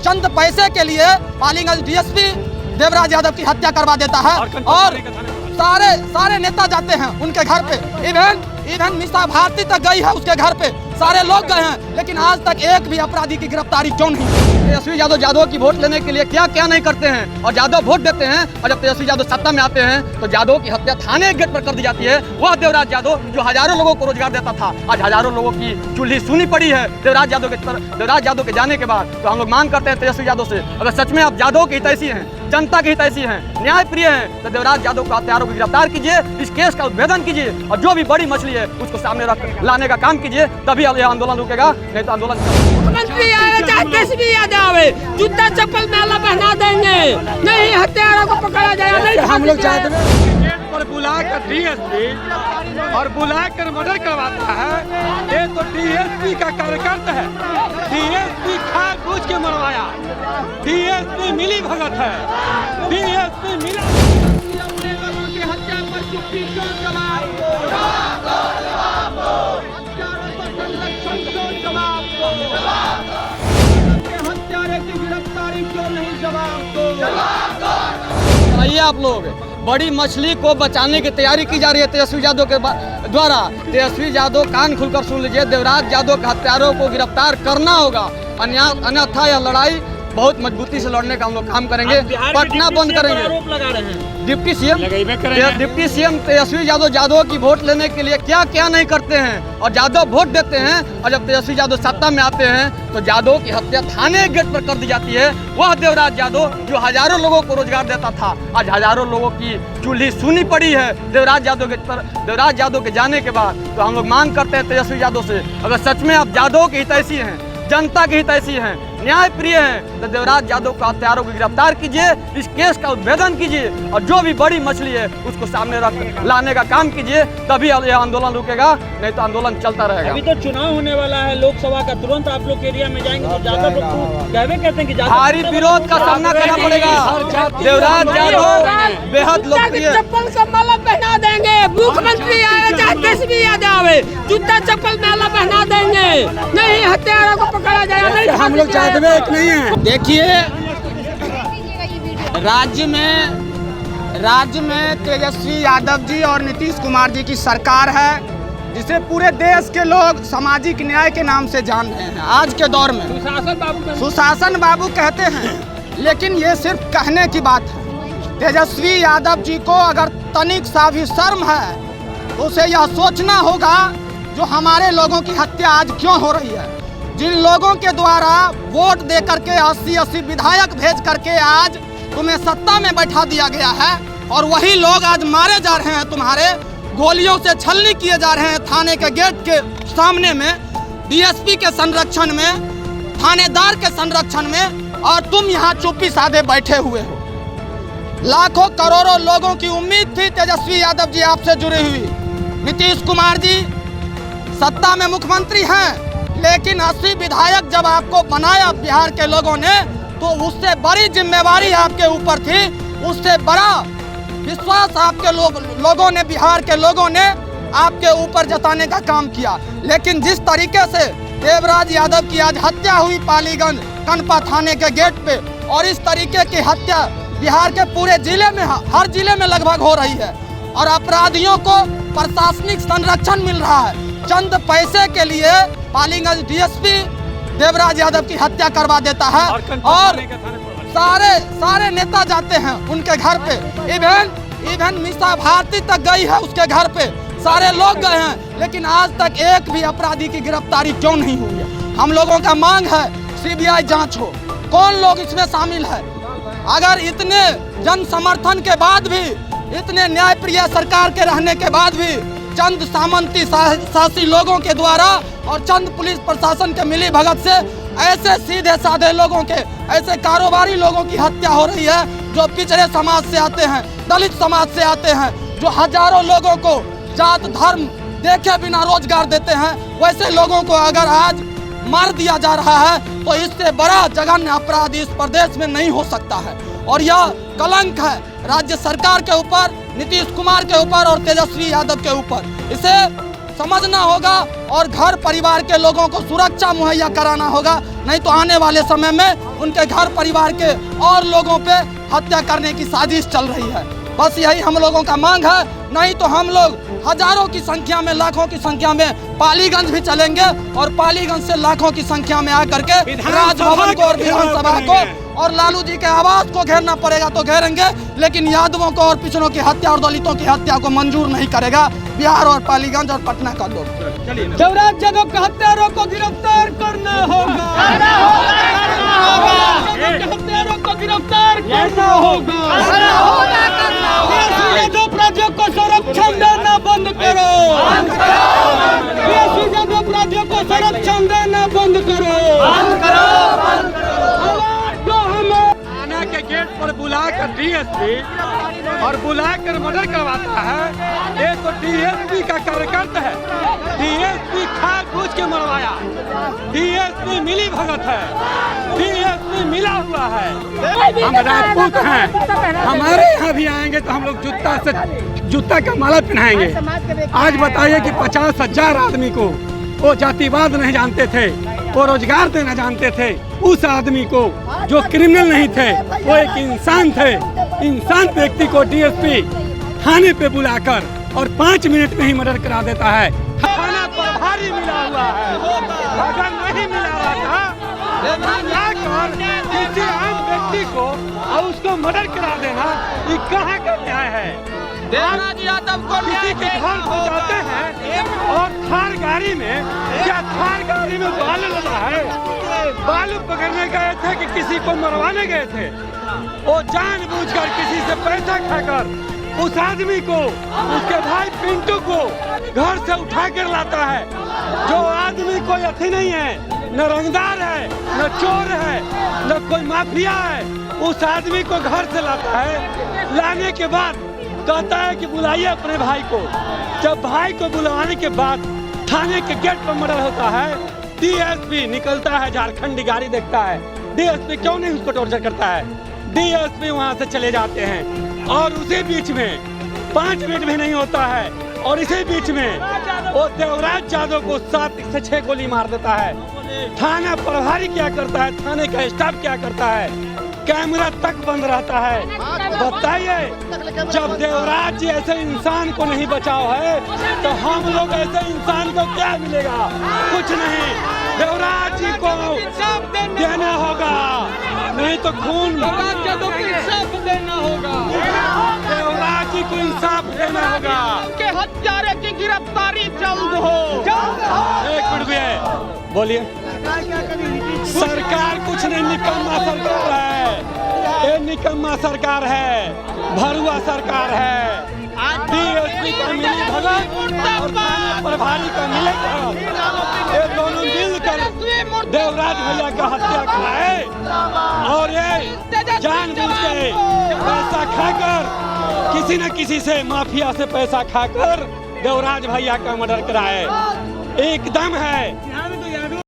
पैसे के लिए पालीगंज डीएसपी देवराज यादव की हत्या करवा देता है और सारे नेता जाते हैं उनके घर पे। इवन मिसा भारती तक गई है उसके घर पे, सारे लोग गए हैं, लेकिन आज तक एक भी अपराधी की गिरफ्तारी क्यों नहीं? तेजस्वी यादव की वोट लेने के लिए क्या क्या नहीं करते हैं और यादव वोट देते हैं, और जब तेजस्वी यादव सत्ता में आते हैं तो यादव की हत्या थाने गेट पर कर दी जाती है। वह देवराज यादव जो हजारों लोगों को रोजगार देता था, आज हजारों लोगों की चूल्ही सूनी पड़ी है देवराज यादव के जाने के बाद। तो हम लोग मांग करते हैं तेजस्वी यादव से, अगर सच में आप यादव के हितैषी हैं, जनता के हितैषी हैं, न्याय प्रिय हैं, तो देवराज यादव को हत्यारों को गिरफ्तार कीजिए, इस केस का उद्भेदन कीजिए और जो भी बड़ी मछली है उसको सामने रख लाने का काम कीजिए, तभी यह आंदोलन रुकेगा, नहीं तो आंदोलन मुख्यमंत्री आए चाहे तेजस्वी यादव आवे, जूता चप्पल माला पहना देंगे, नहीं हत्यारों को पकड़ा जाएगा। नहीं हम लोग चाहते हैं पर बुलाकर डीएसपी और बुलाकर मर्डर करवाता है, ये तो डीएसपी का कार्यकर्ता है। डीएसपी खा पूछ के मरवाया, डीएसपी मिली भगत है, डीएसपी मिला। अपने लोगों की हत्या पर चुप्पी क्यों जवाब दो? हत्यारों को संरक्षण क्यों जवाब दो? हत्यारे की गिरफ्तारी क्यों नहीं जवाब दो? आइए आप लोग, बड़ी मछली को बचाने की तैयारी की जा रही है तेजस्वी यादव के द्वारा। तेजस्वी यादव कान खुलकर सुन लीजिए, देवराज यादव के हत्यारों को गिरफ्तार करना होगा, अन्यथा यह लड़ाई बहुत मजबूती से लड़ने का हम लोग काम करेंगे। पटना बंद करेंगे। आरोप लगा रहे हैं डिप्टी सीएम तेजस्वी यादव की वोट लेने के लिए क्या क्या नहीं करते हैं और यादव वोट देते हैं, और जब तेजस्वी यादव सत्ता में आते हैं तो यादव की हत्या थाने गेट पर कर दी जाती है। वह देवराज यादव जो हजारों लोगों को रोजगार देता था, आज हजारों लोगों की चूल्ही सूनी पड़ी है देवराज यादव के जाने के बाद। तो हम लोग मांग करते हैं तेजस्वी यादव से, अगर सच में आप यादव के हितैषी हैं, जनता के हितैषी हैं, न्याय प्रिय हैं, तो देवराज यादव को हत्यारों को गिरफ्तार कीजिए, इस केस का उद्भेदन कीजिए और जो भी बड़ी मछली है उसको सामने रख लाने का काम कीजिए, तभी यह आंदोलन रुकेगा, नहीं तो आंदोलन चलता रहेगा। अभी तो चुनाव होने वाला है लोकसभा का, तुरंत आप लोग एरिया में जाएंगे तो ज्यादा लोग कहते हैं कि भारी विरोध का सामना करना पड़ेगा। देवराज यादव बेहद लोकप्रिय, चप्पल का माला पहना देंगे। मुख्यमंत्री आए चाहे तेजस्वी यादव आवे, जूता चप्पल माला पहना देंगे, नहीं हत्यारों को पकड़ा जाएगा। नहीं हम लोग चाहते नहीं है। देखिए, राज्य में तेजस्वी यादव जी और नीतीश कुमार जी की सरकार है, जिसे पूरे देश के लोग सामाजिक न्याय के नाम से जान रहे हैं। आज के दौर में सुशासन बाबू कहते हैं, लेकिन ये सिर्फ कहने की बात है। तेजस्वी यादव जी को अगर तनिक सा भी शर्म है तो उसे यह सोचना होगा जो हमारे लोगों की हत्या आज क्यों हो रही है। जिन लोगों के द्वारा वोट दे करके 80 विधायक भेज करके आज तुम्हें सत्ता में बैठा दिया गया है, और वही लोग आज मारे जा रहे हैं, तुम्हारे गोलियों से छलनी किए जा रहे हैं थाने के गेट के सामने में, डीएसपी के संरक्षण में, थानेदार के संरक्षण में, और तुम यहाँ चुप्पी साधे बैठे हुए हो। लाखों करोड़ों लोगों की उम्मीद थी तेजस्वी यादव जी आपसे जुड़ी हुई। नीतीश कुमार जी सत्ता में मुख्यमंत्री हैं, लेकिन 80 विधायक जब आपको बनाया बिहार के लोगों ने, तो उससे बड़ी जिम्मेवारी आपके ऊपर थी, उससे बड़ा विश्वास आपके लोगों ने, बिहार के लोगों ने आपके ऊपर जताने का काम किया। लेकिन जिस तरीके से देवराज यादव की आज हत्या हुई पालीगंज कनपा थाने के गेट पे, और इस तरीके की हत्या बिहार के पूरे जिले में, हर जिले में लगभग हो रही है, और अपराधियों को प्रशासनिक संरक्षण मिल रहा है। चंद पैसे के लिए पालीगंज डीएसपी देवराज यादव की हत्या करवा देता है और सारे नेता जाते हैं उनके घर पे। इवन मिसा भारती तक गई है उसके घर पे, सारे लोग गए हैं, लेकिन आज तक एक भी अपराधी की गिरफ्तारी क्यों नहीं हुई है। हम लोगों का मांग है सीबीआई जांच हो, कौन लोग इसमें शामिल है। अगर इतने जन समर्थन के बाद भी, इतने न्यायप्रिय सरकार के रहने के बाद भी चंद सामंती शासी लोगों के द्वारा और चंद पुलिस प्रशासन के मिली भगत से ऐसे सीधे साधे लोगों के, ऐसे कारोबारी लोगों की हत्या हो रही है, जो पिछड़े समाज से आते हैं, दलित समाज से आते हैं, जो हजारों लोगों को जात धर्म देखे बिना रोजगार देते हैं, वैसे लोगों को अगर आज मार दिया जा रहा है तो इससे बड़ा जघन्य अपराध इस प्रदेश में नहीं हो सकता है। और यह कलंक है राज्य सरकार के ऊपर, नीतीश कुमार के ऊपर और तेजस्वी यादव के ऊपर। इसे समझना होगा और घर परिवार के लोगों को सुरक्षा मुहैया कराना होगा, नहीं तो आने वाले समय में उनके घर परिवार के और लोगों पे हत्या करने की साजिश चल रही है। बस यही हम लोगों का मांग है, नहीं तो हम लोग हजारों की संख्या में, लाखों की संख्या में पालीगंज भी चलेंगे और पालीगंज से लाखों की संख्या में आकर के राजभवन को और विधानसभा को और लालू जी के आवास को घेरना पड़ेगा तो घेरेंगे, लेकिन यादवों को और पिछड़ों की हत्या और दलितों की हत्या को मंजूर नहीं करेगा बिहार और पालीगंज और पटना का लोग। देवराज यादव के हत्यारों को गिरफ्तार करना होगा, हत्यारों को गिरफ्तार करना होगा, अपराधियों को संरक्षण देना बंद करो, अपराधियों को संरक्षण देना बंद करो। थाना के गेट पर बुलाकर डीएसपी और बुलाकर मर्डर करवाता है। ये तो डीएसपी का कार्यकर्ता है, डीएसपी खाक पूछ के मरवाया, डीएसपी मिली भगत है, डीएसपी मिला हुआ है। हम राजपूत हैं, हमारे यहाँ भी आएंगे तो हम लोग जूता का माला पहनाएंगे। आज बताइए कि 50,000 आदमी को वो जातिवाद नहीं जानते थे, वो रोजगार देना जानते थे, उस आदमी को जो क्रिमिनल नहीं थे वो एक इंसान थे, इंसान व्यक्ति को डीएसपी थाने पे बुलाकर और 5 मिनट में ही मर्डर करा देता है। थाना प्रभारी मिला हुआ है, अगर नहीं मिला हुआ था लाकर किसी आम व्यक्ति को और उसको मर्डर करा देना, ये कहाँ का न्याय है? देवराज यादव को किसी के घर को जाते हैं और थार गाड़ी में, क्या थार गाड़ी में बालू लगा है? बालू पकड़ने गए थे कि किसी को मरवाने गए थे? वो जानबूझकर किसी से पैसा खाकर उस आदमी को, उसके भाई पिंटू को घर से उठा कर लाता है। जो आदमी कोई अथी नहीं है, न रंगदार है, न चोर है, न कोई माफिया है, उस आदमी को घर से लाता है। लाने के बाद कहता है कि बुलाइए अपने भाई को। जब भाई को बुलाने के बाद थाने के गेट पर मर्डर होता है, डीएसपी निकलता है, झारखंडी गाड़ी देखता है, डीएसपी क्यों नहीं उसको टॉर्चर करता है? डीएसपी वहां से चले जाते हैं और उसी बीच में 5 मिनट भी नहीं होता है और इसी बीच में वो देवराज यादव को 7 से 6 गोली मार देता है। थाना प्रभारी क्या करता है, थाने का स्टाफ क्या करता है? कैमरा तक बंद रहता है। बताइए, जब देवराज जी ऐसे इंसान को नहीं बचाओ है तो हम लोग ऐसे इंसान को क्या मिलेगा? कुछ नहीं। देवराज जी को देना होगा, नहीं तो खून इंसाफ देना होगा। देवराज जी को इंसाफ देना होगा। के हत्यारे की गिरफ्तारी जल्द हो। एक मिनट भी बोलिए। सरकार कुछ नहीं, निकम्मा सरकार है, ये निकम्मा सरकार है, भरुआ सरकार है। डीएसपी का मिली भगत और थाना प्रभारी का मिले भगत, ये दोनों मिलकर देवराज भैया का हत्या कराए और ये जानबूझ के पैसा खाकर, किसी न किसी से, माफिया से पैसा खाकर देवराज भैया का मर्डर कराए। एकदम है